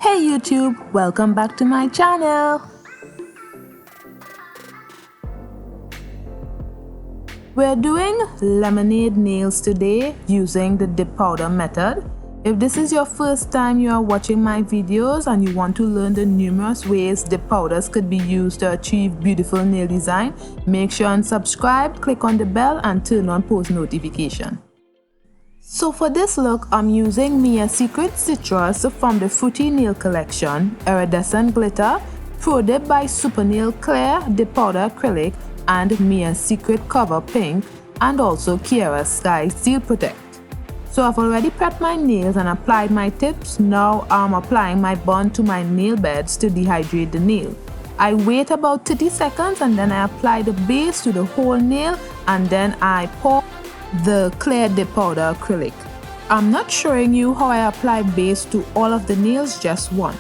Hey YouTube, welcome back to my channel. We're doing lemonade nails today using the dip powder method. If this is your first time you are watching my videos and you want to learn the numerous ways dip powders could be used to achieve beautiful nail design, make sure and subscribe, click on the bell and turn on post notification. So for this look, I'm using Mia's Secret Citrus from the Fruity Nail Collection, Iridescent Glitter, Pro Dip by Super Nail Clear, Dip Powder Acrylic, and Mia's Secret Cover Pink, and also Kiara Sky Seal Protect. So I've already prepped my nails and applied my tips. Now I'm applying my bond to my nail beds to dehydrate the nail. I wait about 30 seconds and then I apply the base to the whole nail and then I pour the clear dip powder acrylic. I'm not showing you how I apply base to all of the nails, just one.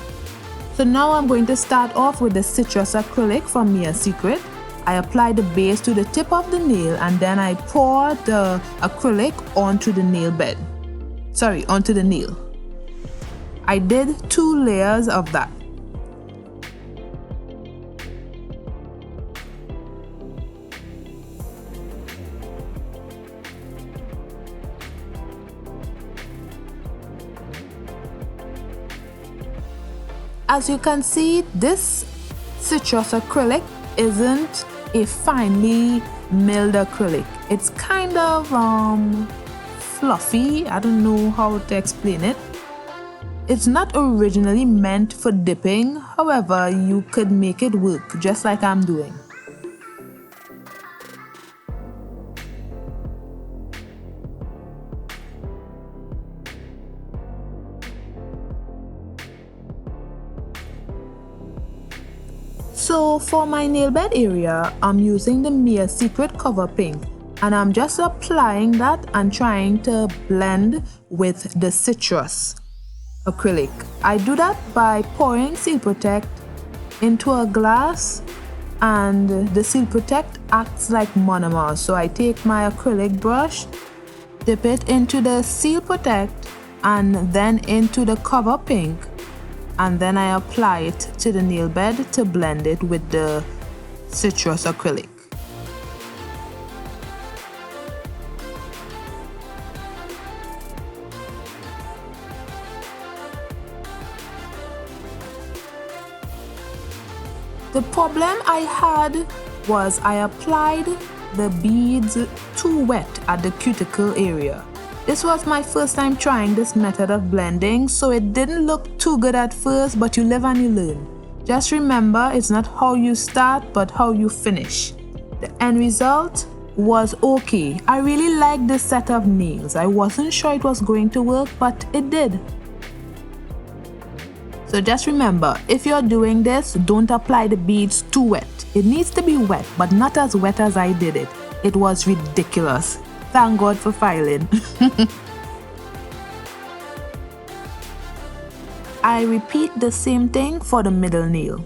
So now I'm going to start off with the citrus acrylic from Mia's Secret. I apply the base to the tip of the nail and then I pour the acrylic onto the nail bed. Onto the nail. I did 2 layers of that. As you can see, this citrus acrylic isn't a finely milled acrylic. It's kind of fluffy. I don't know how to explain it. It's not originally meant for dipping. However, you could make it work just like I'm doing. So for my nail bed area, I'm using the Mia's Secret Cover Pink and I'm just applying that and trying to blend with the citrus acrylic. I do that by pouring Seal Protect into a glass and the Seal Protect acts like monomer. So I take my acrylic brush, dip it into the Seal Protect and then into the Cover Pink, and then I apply it to the nail bed to blend it with the citrus acrylic. The problem I had was I applied the beads too wet at the cuticle area. This was my first time trying this method of blending, so it didn't look too good at first, but you live and you learn. Just remember, it's not how you start, but how you finish. The end result was okay. I really liked this set of nails. I wasn't sure it was going to work, but it did. So just remember, if you're doing this, don't apply the beads too wet. It needs to be wet, but not as wet as I did it. It was ridiculous. Thank God for filing. I repeat the same thing for the middle nail.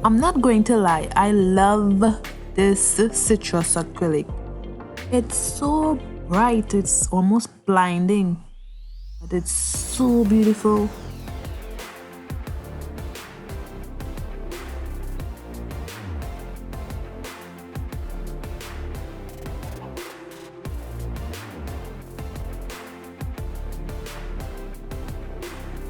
I'm not going to lie, I love this citrus acrylic. It's so bright, it's almost blinding, but it's so beautiful.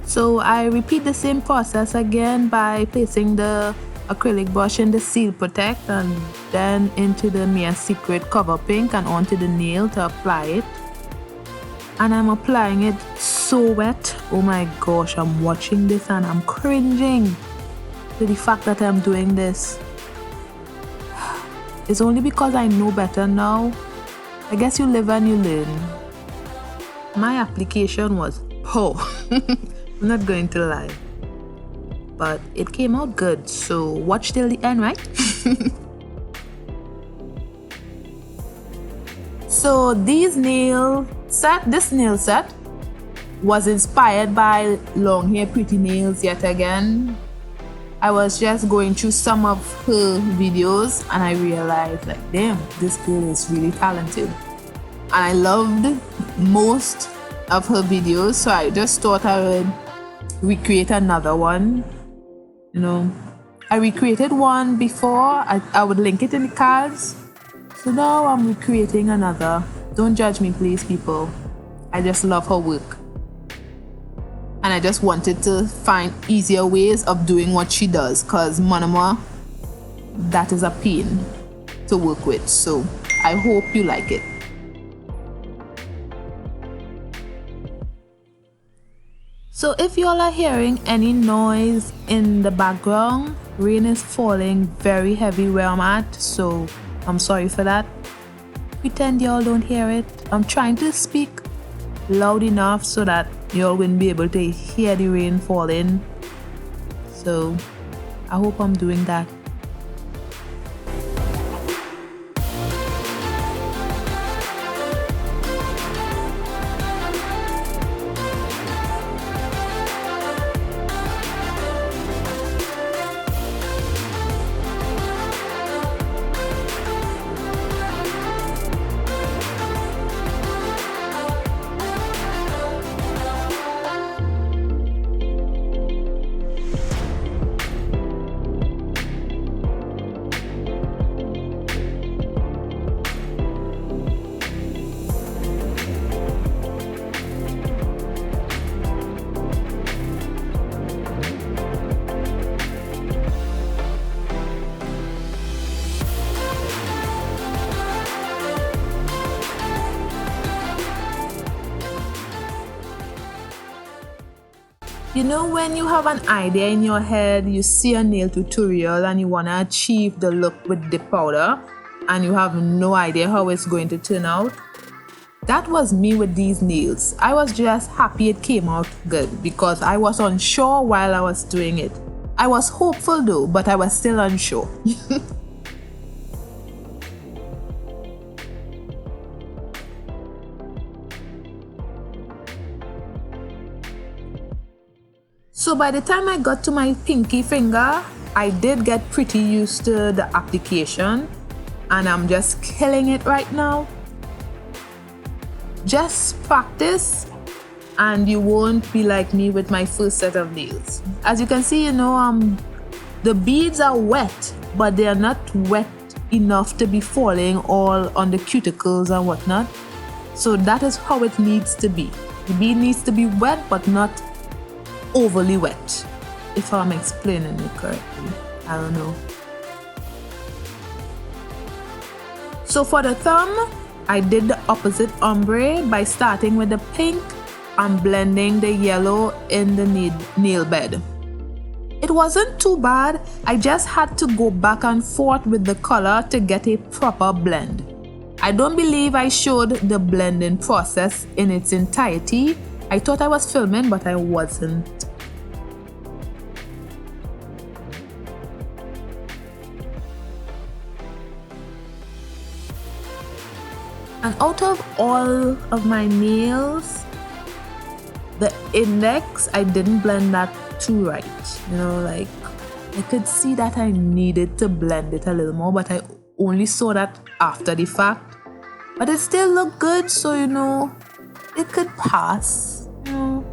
So I repeat the same process again by placing the acrylic brush in the Seal Protect and then into the Mia's Secret Cover Pink and onto the nail to apply it. And I'm applying it so wet. Oh my gosh, I'm watching this and I'm cringing to the fact that I'm doing this. It's only because I know better now. I guess you live and you learn. My application was poor. I'm not going to lie. But it came out good, so watch till the end, right? So this nail set was inspired by long hair pretty nails yet again. I was just going through some of her videos and I realized, like, damn, this girl is really talented. And I loved most of her videos, so I just thought I would recreate another one. You know, I recreated one before. I would link it in the cards. So now I'm recreating another. Don't judge me, please, people. I just love her work. And I just wanted to find easier ways of doing what she does, because Manama, that is a pain to work with. So I hope you like it. So if y'all are hearing any noise in the background, rain is falling very heavy where I'm at, so I'm sorry for that. Pretend y'all don't hear it. I'm trying to speak loud enough so that y'all wouldn't be able to hear the rain falling. So I hope I'm doing that. You know, when you have an idea in your head, you see a nail tutorial and you want to achieve the look with the powder and you have no idea how it's going to turn out? That was me with these nails. I was just happy it came out good because I was unsure while I was doing it. I was hopeful though, but I was still unsure. So by the time I got to my pinky finger, I did get pretty used to the application and I'm just killing it right now. Just practice and you won't be like me with my first set of nails. As you can see, you know, the beads are wet, but they are not wet enough to be falling all on the cuticles and whatnot. So that is how it needs to be. The bead needs to be wet, but not overly wet, if I'm explaining it correctly. I don't know. So for the thumb, I did the opposite ombre by starting with the pink and blending the yellow in the nail bed. It wasn't too bad. I just had to go back and forth with the color to get a proper blend. I don't believe I showed the blending process in its entirety. I thought I was filming, but I wasn't. And out of all of my nails, the index, I didn't blend that too right. You know, like, I could see that I needed to blend it a little more, but I only saw that after the fact. But it still looked good, so, you know, it could pass, you know.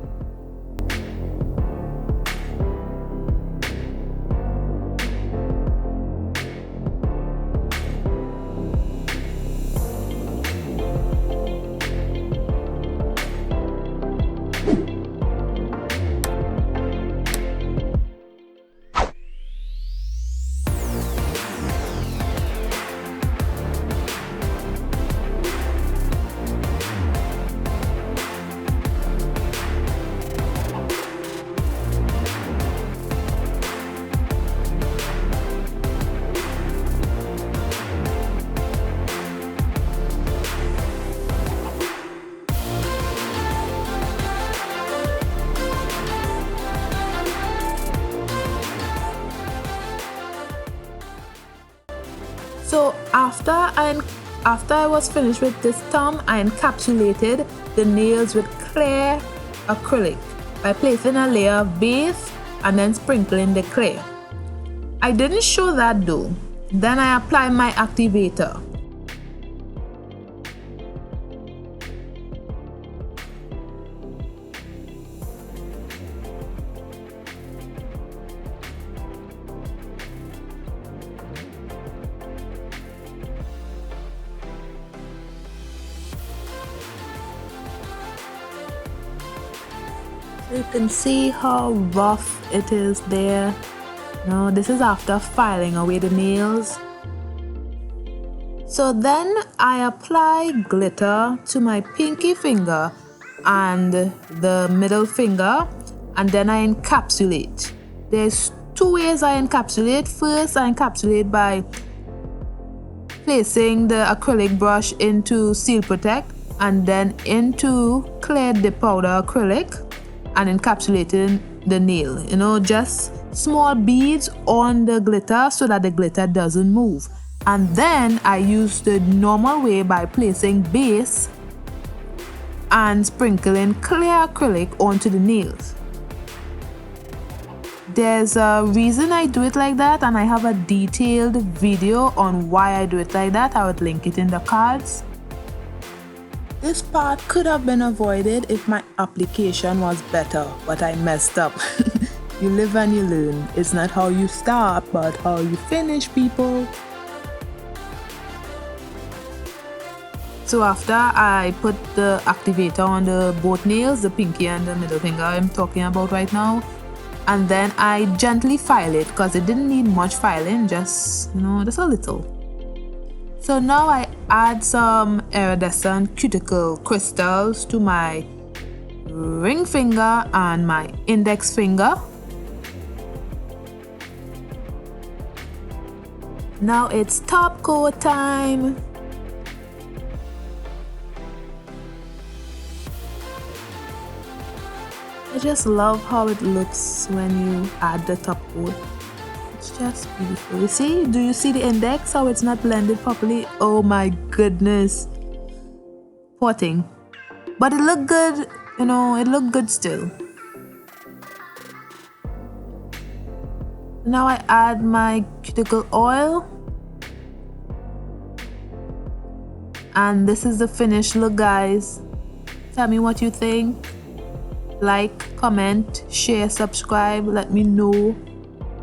So after I was finished with this thumb, I encapsulated the nails with clear acrylic by placing a layer of base and then sprinkling the clear. I didn't show that though. Then I apply my activator. You can see how rough it is there. No, this is after filing away the nails. So then I apply glitter to my pinky finger and the middle finger, and then I encapsulate. There's two ways I encapsulate. First, I encapsulate by placing the acrylic brush into Seal Protect and then into clear dip powder acrylic and encapsulating the nail. You know, just small beads on the glitter so that the glitter doesn't move. And then I use the normal way by placing base and sprinkling clear acrylic onto the nails. There's a reason I do it like that, and I have a detailed video on why I do it like that. I would link it in the cards. This part could have been avoided if my application was better, but I messed up. You live and you learn. It's not how you start, but how you finish, people. So after I put the activator on the both nails, the pinky and the middle finger I'm talking about right now, and then I gently file it because it didn't need much filing, just, you know, just a little. So now I add some iridescent cuticle crystals to my ring finger and my index finger. Now it's top coat time. I just love how it looks when you add the top coat. It's just beautiful. You see? Do you see the index? How it's not blended properly? Oh my goodness. Poor thing. But it looked good. You know, it looked good still. Now I add my cuticle oil. And this is the finished look, guys. Tell me what you think. Like, comment, share, subscribe. Let me know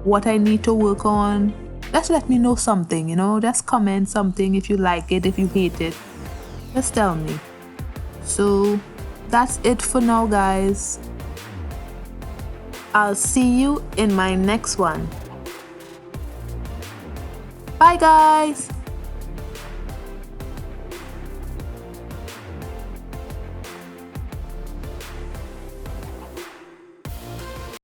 what I need to work on. Just let me know something, you know. Just comment something if you like it, if you hate it. Just tell me. So that's it for now, guys. I'll see you in my next one. Bye, guys.